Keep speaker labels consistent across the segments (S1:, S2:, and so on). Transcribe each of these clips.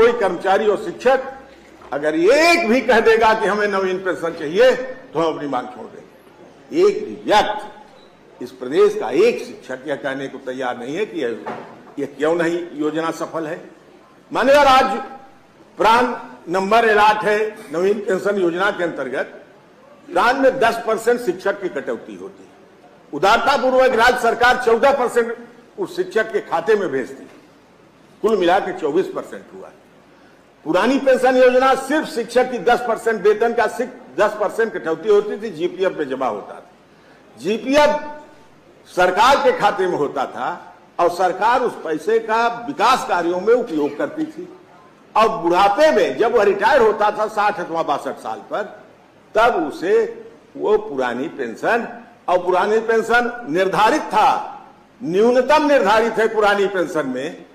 S1: कोई कर्मचारी और शिक्षक अगर एक भी कह देगा कि हमें नवीन पेंशन चाहिए तो हम अपनी मांग छोड़ देंगे। एक भी व्यक्ति इस प्रदेश का एक शिक्षक यह कहने को तैयार नहीं है कि यह क्यों नहीं योजना सफल है। मान्यवर, आज प्राण नंबर अलॉट है नवीन पेंशन योजना के अंतर्गत। प्राण में 10% शिक्षक की कटौती होती है। उदारतापूर्वक राज्य सरकार 14% उस शिक्षक के खाते में भेजती है। कुल मिला के 24% हुआ। पुरानी पेंशन योजना सिर्फ शिक्षक की 10% वेतन का 10% कटौती होती थी, जीपीएफ में जमा होता था। जीपीएफ सरकार के खाते में होता था और सरकार उस पैसे का विकास कार्यों में उपयोग करती थी। और बुढ़ापे में जब वह रिटायर होता था 60 अथवा 62 साल पर, तब उसे वो पुरानी पेंशन, और पुरानी पेंशन निर्धारित था, न्यूनतम निर्धारित है पुरानी पेंशन में।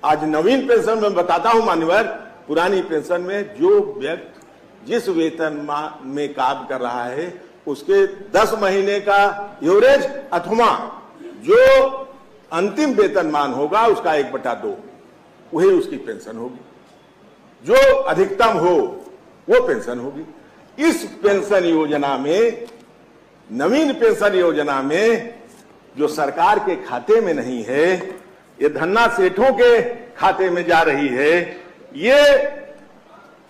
S1: आज नवीन पेंशन में बताता हूं मान्यवर, पुरानी पेंशन में जो व्यक्ति जिस वेतन में काम कर रहा है उसके 10 महीने का एवरेज अथवा जो अंतिम वेतनमान होगा उसका 1/2 वही उसकी पेंशन होगी। जो अधिकतम हो वो पेंशन होगी। इस पेंशन योजना में, नवीन पेंशन योजना में जो सरकार के खाते में नहीं है, ये धन्ना सेठों के खाते में जा रही है, ये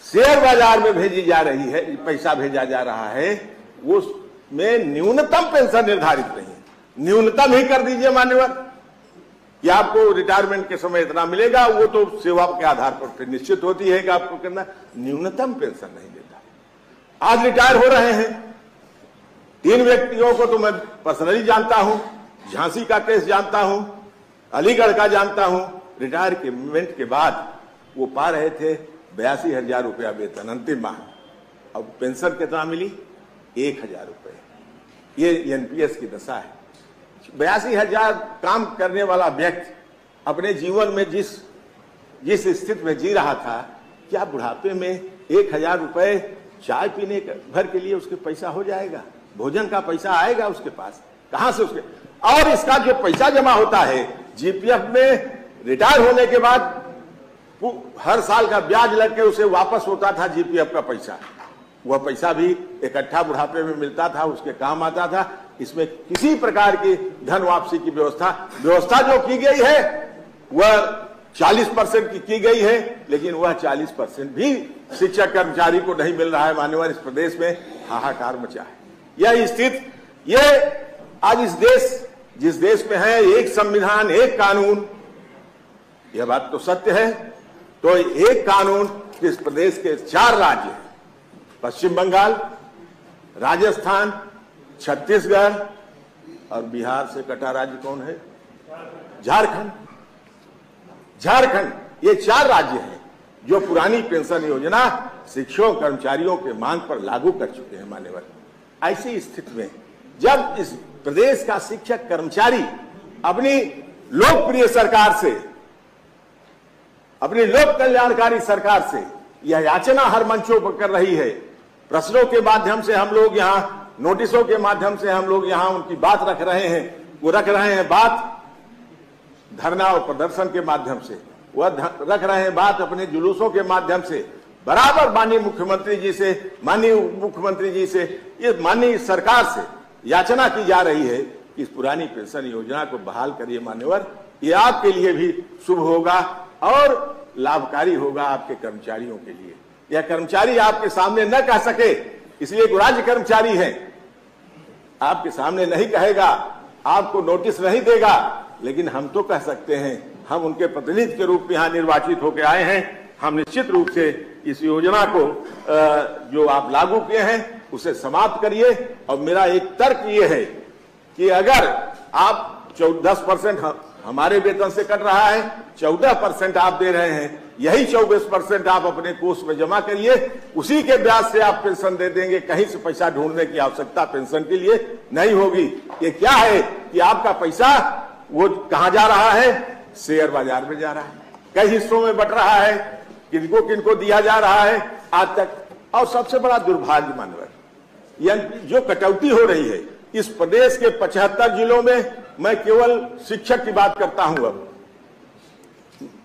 S1: शेयर बाजार में भेजी जा रही है, पैसा भेजा जा रहा है, वो में न्यूनतम पेंशन निर्धारित नहीं है। न्यूनतम ही कर दीजिए मान्यवर कि आपको रिटायरमेंट के समय इतना मिलेगा, वो तो सेवा के आधार पर निश्चित होती है कि आपको करना। न्यूनतम पेंशन नहीं देता। आज रिटायर हो रहे हैं 3 व्यक्तियों को तो मैं पर्सनली जानता हूं, झांसी का केस जानता हूं, अलीगढ़ का जानता हूं। रिटायरमेंट के बाद वो पा रहे थे 82,000 रुपया वेतन अंतिम माह। अब पेंशन कितना मिली? 1,000 रुपये। ये एनपीएस की दशा है। 82,000 काम करने वाला व्यक्ति अपने जीवन में जिस स्थिति में जी रहा था, क्या बुढ़ापे में 1,000 रुपये चाय पीने भर के लिए उसके पैसा हो जाएगा? भोजन का पैसा आएगा उसके पास? कहां से उसके? और इसका जो पैसा जमा होता है जीपीएफ में, रिटायर होने के बाद हर साल का ब्याज लग के उसे वापस होता था जीपीएफ का पैसा। वह पैसा भी इकट्ठा बुढ़ापे में मिलता था, उसके काम आता था। इसमें किसी प्रकार की धन वापसी की व्यवस्था जो की गई है वह 40% की गई है, लेकिन वह 40% भी शिक्षक कर्मचारी को नहीं मिल रहा है। मान्यवर, इस प्रदेश में हाहाकार मचा है। यह स्थिति, ये आज जिस देश में है एक संविधान एक कानून, यह बात तो सत्य है। तो एक कानून इस प्रदेश के 4 राज्य हैं, पश्चिम बंगाल, राजस्थान, छत्तीसगढ़ और बिहार से कटा राज्य कौन है? झारखंड। ये 4 राज्य हैं जो पुरानी पेंशन योजना शिक्षकों कर्मचारियों के मांग पर लागू कर चुके हैं। मान्यवर, ऐसी स्थिति में जब इस प्रदेश का शिक्षक कर्मचारी अपनी लोकप्रिय सरकार से, अपनी लोक कल्याणकारी सरकार से यह याचना हर मंचों पर कर रही है, प्रश्नों के माध्यम से हम लोग यहां, नोटिसों के माध्यम से हम लोग यहां उनकी बात रख रहे हैं, वो रख रहे हैं बात धरना और प्रदर्शन के माध्यम से, वह रख रहे हैं बात अपने जुलूसों के माध्यम से, बराबर माननीय मुख्यमंत्री जी से, माननीय उप मुख्यमंत्री जी से, ये माननीय सरकार से याचना की जा रही है कि इस पुरानी पेंशन योजना को बहाल करिए। मान्यवर, ये आपके लिए भी शुभ होगा और लाभकारी होगा आपके कर्मचारियों के लिए। यह कर्मचारी आपके सामने न कह सके, इसलिए एक राज्य कर्मचारी है, आपके सामने नहीं कहेगा, आपको नोटिस नहीं देगा, लेकिन हम तो कह सकते हैं। हम उनके प्रतिनिधि के रूप में यहाँ निर्वाचित होकर आए हैं। हम निश्चित रूप से इस योजना को जो आप लागू किए हैं उसे समाप्त करिए। और मेरा एक तर्क ये है कि अगर आप 10% हमारे वेतन से कट रहा है, 14% आप दे रहे हैं, यही 24% आप अपने कोष में जमा करिए, उसी के ब्याज से आप पेंशन दे देंगे। कहीं से पैसा ढूंढने की आवश्यकता पेंशन के लिए नहीं होगी। ये क्या है कि आपका पैसा वो कहां जा रहा है? शेयर बाजार में जा रहा है, कई हिस्सों में बट रहा है, किनको किनको दिया जा रहा है आज तक। और सबसे बड़ा दुर्भाग्य मानवर, जो कटौती हो रही है इस प्रदेश के 75 जिलों में, मैं केवल शिक्षक की बात करता हूं, अब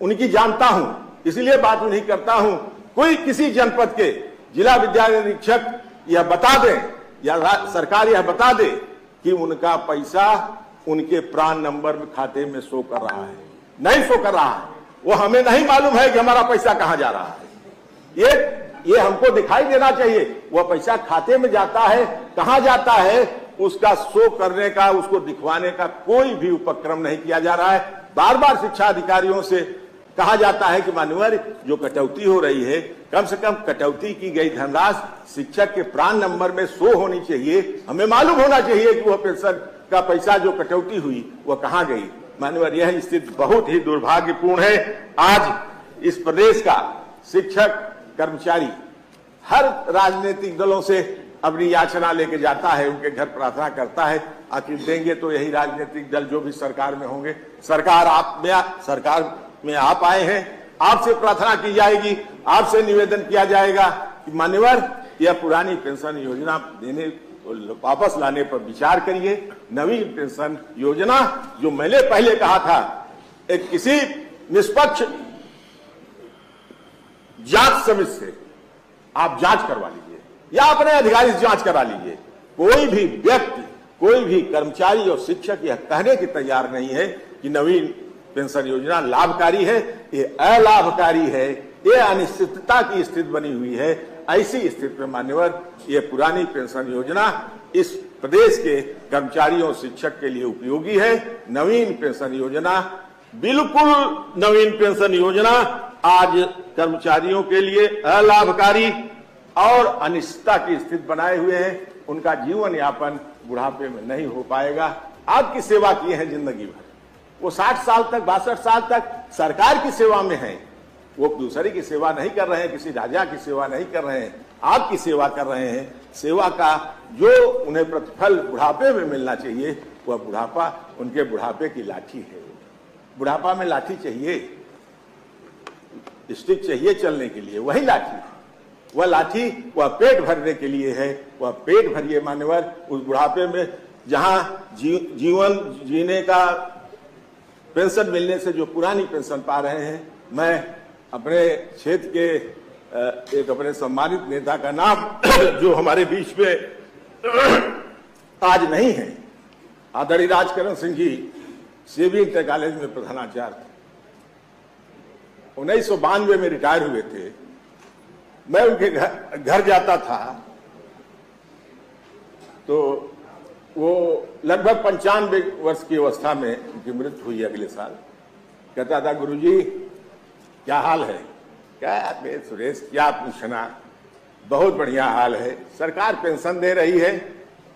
S1: उनकी जानता हूं, इसलिए बात नहीं करता हूं, कोई किसी जनपद के जिला विद्यालय निरीक्षक यह बता दे या सरकार यह बता दे कि उनका पैसा उनके प्राण नंबर में खाते में शो कर रहा है, नहीं शो कर रहा है। वो हमें नहीं मालूम है कि हमारा पैसा कहां जा रहा है। ये हमको दिखाई देना चाहिए। वह पैसा खाते में जाता है, कहां जाता है, उसका शो करने का, उसको दिखवाने का कोई भी उपक्रम नहीं किया जा रहा है। बार बार शिक्षा अधिकारियों से कहा जाता है कि मान्यवर जो कटौती हो रही है, कम से कम कटौती की गई धनराशि शिक्षक के प्राण नंबर में शो होनी चाहिए। हमें मालूम होना चाहिए कि वह पेंशन का पैसा जो कटौती हुई वह कहां गई। मान्यवर यह स्थिति बहुत ही दुर्भाग्यपूर्ण है। आज इस प्रदेश का शिक्षक कर्मचारी हर राजनीतिक दलों से अपनी याचना लेके जाता है, उनके घर प्रार्थना करता है। आखिर देंगे तो यही राजनीतिक दल जो भी सरकार में होंगे। सरकार में आप आए हैं, आपसे प्रार्थना की जाएगी, आपसे निवेदन किया जाएगा कि मान्यवर यह पुरानी पेंशन योजना देने वापस लाने पर विचार करिए। नवीन पेंशन योजना जो मैंने पहले कहा था, एक किसी निष्पक्ष जांच समिति से आप जांच करवा लीजिए या अपने अधिकारी से जांच करा लीजिए। कोई भी व्यक्ति, कोई भी कर्मचारी और शिक्षक यह कहने की तैयार नहीं है कि नवीन पेंशन योजना लाभकारी है। ये अलाभकारी है, ये अनिश्चितता की स्थिति बनी हुई है। ऐसी स्थिति में मान्यवर ये पुरानी पेंशन योजना इस प्रदेश के कर्मचारियों और शिक्षक के लिए उपयोगी है। नवीन पेंशन योजना, बिल्कुल नवीन पेंशन योजना आज कर्मचारियों के लिए अलाभकारी और अनिश्चितता की स्थिति बनाए हुए हैं। उनका जीवन यापन बुढ़ापे में नहीं हो पाएगा। आपकी सेवा किए हैं जिंदगी भर, वो 60 साल तक, 62 साल तक सरकार की सेवा में हैं। वो दूसरे की सेवा नहीं कर रहे हैं, किसी राजा की सेवा नहीं कर रहे हैं, आपकी सेवा कर रहे हैं। सेवा का जो उन्हें प्रतिफल बुढ़ापे में मिलना चाहिए, वह बुढ़ापा उनके बुढ़ापे की लाठी है। बुढ़ापा में लाठी चाहिए, स्टिक चाहिए चलने के लिए, वही लाठी है। वह लाठी वह पेट भरने के लिए है। वह पेट भरिए मान्यवर। उस बुढ़ापे में जहां जीवन जीने का पेंशन मिलने से जो पुरानी पेंशन पा रहे हैं, मैं अपने क्षेत्र के एक अपने सम्मानित नेता का नाम जो हमारे बीच में आज नहीं है, आदरणीय राजकरण सिंह जी सेवी इंटर कॉलेज में प्रधानाचार्य थे। 1992 में रिटायर हुए थे। मैं उनके घर जाता था तो वो लगभग 95 वर्ष की अवस्था में उनकी मृत्यु हुई अगले साल। कहता था, गुरुजी क्या हाल है? क्या सुरेश क्या पूछना, बहुत बढ़िया हाल है। सरकार पेंशन दे रही है।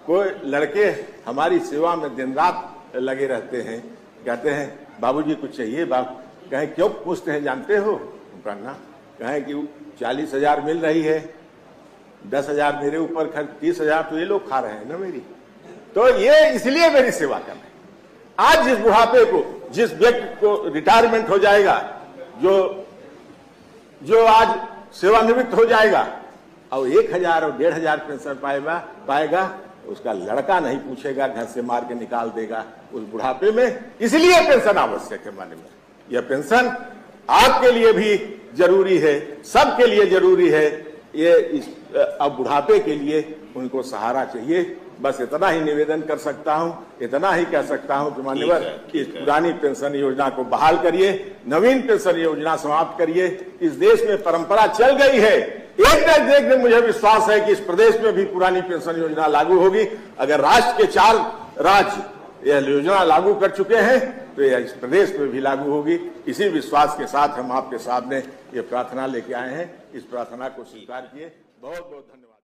S1: कोई लड़के हमारी सेवा में दिन रात लगे रहते हैं। कहते हैं बाबूजी कुछ चाहिए? बाप कहें क्यों पूछते हैं जानते हो? करना कहें कि 40,000 मिल रही है, 10,000 मेरे ऊपर खर्च, 30,000 तो ये लोग खा रहे हैं ना मेरी, तो ये इसलिए मेरी सेवा कर रहे हैं। आज जिस बुढ़ापे को, जिस व्यक्ति को रिटायरमेंट हो जाएगा, जो आज सेवानिवृत्त हो जाएगा और 1,000 और 1,500 पेंशन पाएगा, उसका लड़का नहीं पूछेगा, घर से मार के निकाल देगा उस बुढ़ापे में। इसलिए पेंशन आवश्यक है। माने में यह पेंशन आपके लिए भी जरूरी है, सबके लिए जरूरी है। ये अब बुढ़ापे के लिए उनको सहारा चाहिए। बस इतना ही निवेदन कर सकता हूं, इतना ही कह सकता हूं कि मान्यवर इस पुरानी पेंशन योजना को बहाल करिए, नवीन पेंशन योजना समाप्त करिए। इस देश में परंपरा चल गई है। एक दिन मुझे विश्वास है कि इस प्रदेश में भी पुरानी पेंशन योजना लागू होगी। अगर राष्ट्र के 4 राज्य यह योजना लागू कर चुके हैं तो यह इस प्रदेश में भी लागू होगी। इसी विश्वास के साथ हम आपके सामने ये प्रार्थना लेके आए हैं। इस प्रार्थना को स्वीकार किए। बहुत बहुत धन्यवाद।